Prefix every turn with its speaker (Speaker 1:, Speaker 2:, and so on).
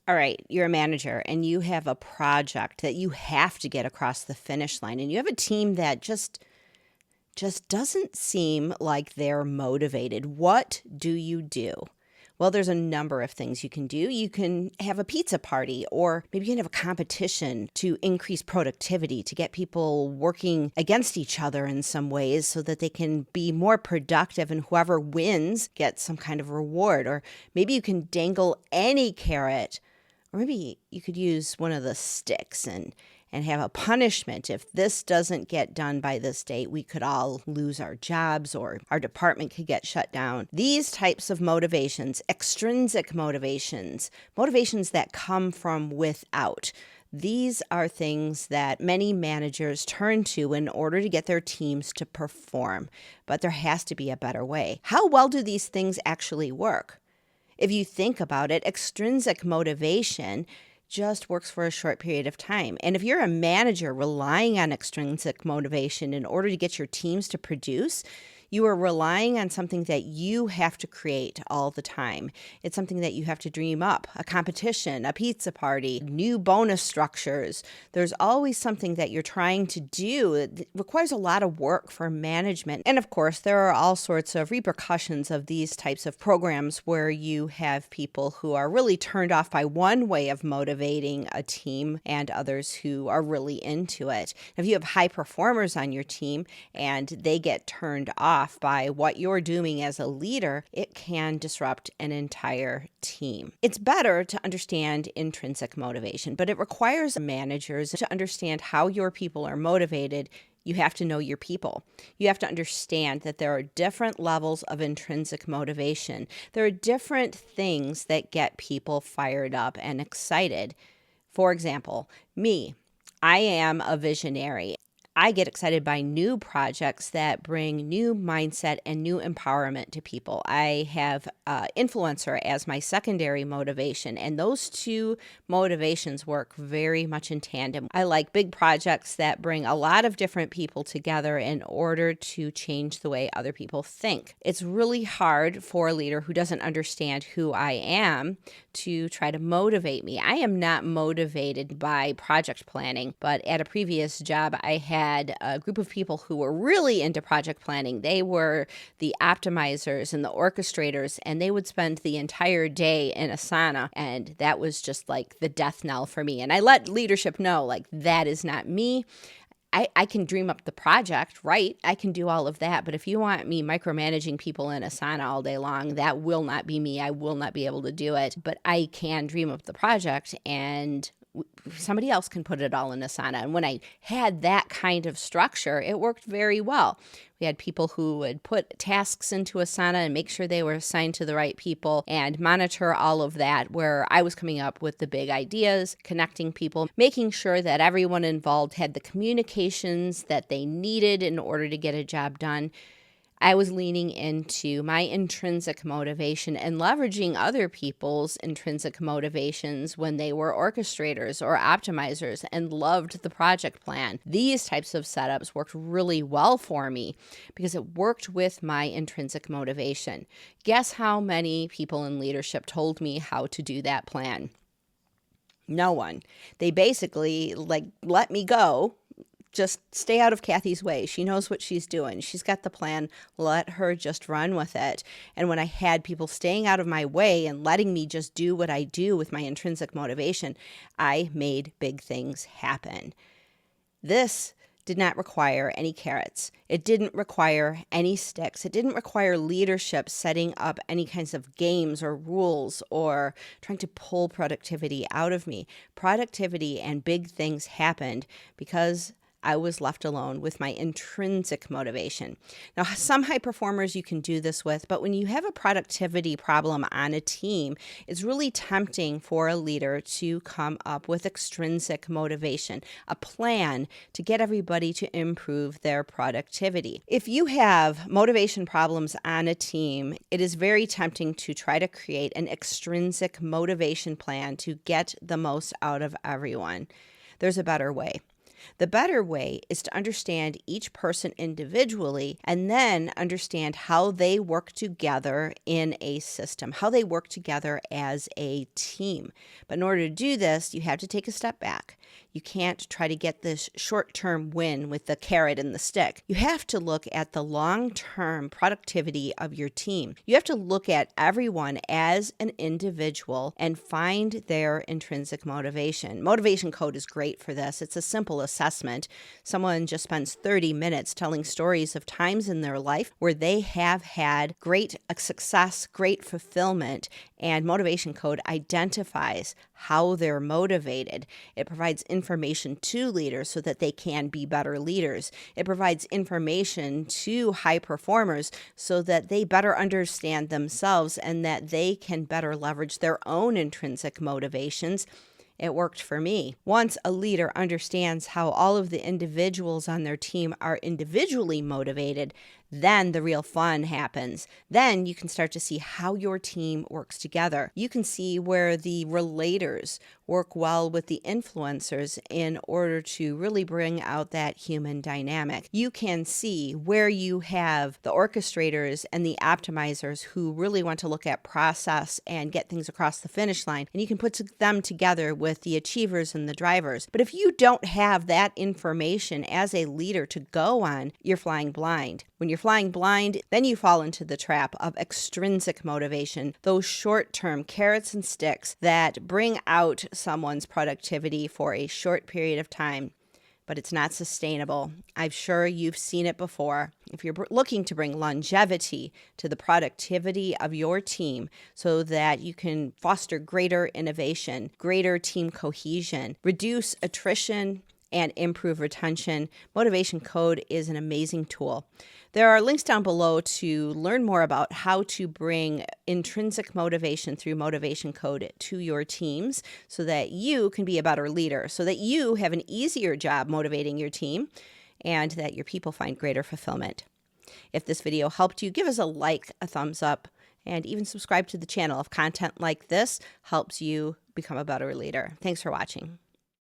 Speaker 1: All right, you're a manager and you have a project that you have to get across the finish line, and you have a team that just doesn't seem like they're motivated. What do you do? Well, there's a number of things you can do. You can have a pizza party, or maybe you can have a competition to increase productivity, to get people working against each other in some ways so that they can be more productive, and whoever wins gets some kind of reward. Or maybe you can dangle any carrot, or maybe you could use one of the sticks and have a punishment. If this doesn't get done by this date, we could all lose our jobs or our department could get shut down. These types of motivations, extrinsic motivations, motivations that come from without, these are things that many managers turn to in order to get their teams to perform. But there has to be a better way. How well do these things actually work? If you think about it, extrinsic motivation just works for a short period of time. And if you're a manager relying on extrinsic motivation in order to get your teams to produce, you are relying on something that you have to create all the time. It's something that you have to dream up, a competition, a pizza party, new bonus structures. There's always something that you're trying to do. It requires a lot of work for management. And of course, there are all sorts of repercussions of these types of programs where you have people who are really turned off by one way of motivating a team and others who are really into it. If you have high performers on your team and they get turned off by what you're doing as a leader, it can disrupt an entire team. It's better to understand intrinsic motivation, but it requires managers to understand how your people are motivated. You have to know your people. You have to understand that there are different levels of intrinsic motivation. There are different things that get people fired up and excited. For example, me, I am a visionary. I get excited by new projects that bring new mindset and new empowerment to people. I have influencer as my secondary motivation, and those two motivations work very much in tandem. I like big projects that bring a lot of different people together in order to change the way other people think. It's really hard for a leader who doesn't understand who I am to try to motivate me. I am not motivated by project planning, but at a previous job, I had a group of people who were really into project planning. They were the optimizers and the orchestrators, and they would spend the entire day in Asana, and that was just like the death knell for me. And I let leadership know, like, that is not me. I can dream up the project, right? I can do all of that. But if you want me micromanaging people in Asana all day long, that will not be me. I will not be able to do it. But I can dream up the project, and somebody else can put it all in Asana. And when I had that kind of structure, it worked very well. We had people who would put tasks into Asana and make sure they were assigned to the right people and monitor all of that, where I was coming up with the big ideas, connecting people, making sure that everyone involved had the communications that they needed in order to get a job done. I was leaning into my intrinsic motivation and leveraging other people's intrinsic motivations when they were orchestrators or optimizers and loved the project plan. These types of setups worked really well for me because it worked with my intrinsic motivation. Guess how many people in leadership told me how to do that plan? No one. They basically let me go. Just stay out of Kathy's way. She knows what she's doing. She's got the plan. Let her just run with it. And when I had people staying out of my way and letting me just do what I do with my intrinsic motivation, I made big things happen. This did not require any carrots. It didn't require any sticks. It didn't require leadership setting up any kinds of games or rules or trying to pull productivity out of me. Productivity and big things happened because I was left alone with my intrinsic motivation. Now, some high performers you can do this with, but when you have a productivity problem on a team, it's really tempting for a leader to come up with extrinsic motivation, a plan to get everybody to improve their productivity. If you have motivation problems on a team, it is very tempting to try to create an extrinsic motivation plan to get the most out of everyone. There's a better way. The better way is to understand each person individually and then understand how they work together in a system, how they work together as a team. But in order to do this, you have to take a step back. You can't try to get this short-term win with the carrot and the stick. You have to look at the long-term productivity of your team. You have to look at everyone as an individual and find their intrinsic motivation. Motivation Code is great for this. It's a simple assessment. Someone just spends 30 minutes telling stories of times in their life where they have had great success, great fulfillment, and Motivation Code identifies how they're motivated. It provides information to leaders so that they can be better leaders. It provides information to high performers so that they better understand themselves and that they can better leverage their own intrinsic motivations. It worked for me. Once a leader understands how all of the individuals on their team are individually motivated, then the real fun happens. Then you can start to see how your team works together. You can see where the relators work well with the influencers in order to really bring out that human dynamic. You can see where you have the orchestrators and the optimizers who really want to look at process and get things across the finish line. And you can put them together with the achievers and the drivers. But if you don't have that information as a leader to go on, you're flying blind. When you're flying blind, then you fall into the trap of extrinsic motivation, those short-term carrots and sticks that bring out someone's productivity for a short period of time, but it's not sustainable. I'm sure you've seen it before. If you're looking to bring longevity to the productivity of your team so that you can foster greater innovation, greater team cohesion, reduce attrition, and improve retention, Motivation Code is an amazing tool. There are links down below to learn more about how to bring intrinsic motivation through Motivation Code to your teams so that you can be a better leader, so that you have an easier job motivating your team and that your people find greater fulfillment. If this video helped you, give us a like, a thumbs up, and even subscribe to the channel if content like this helps you become a better leader. Thanks for watching.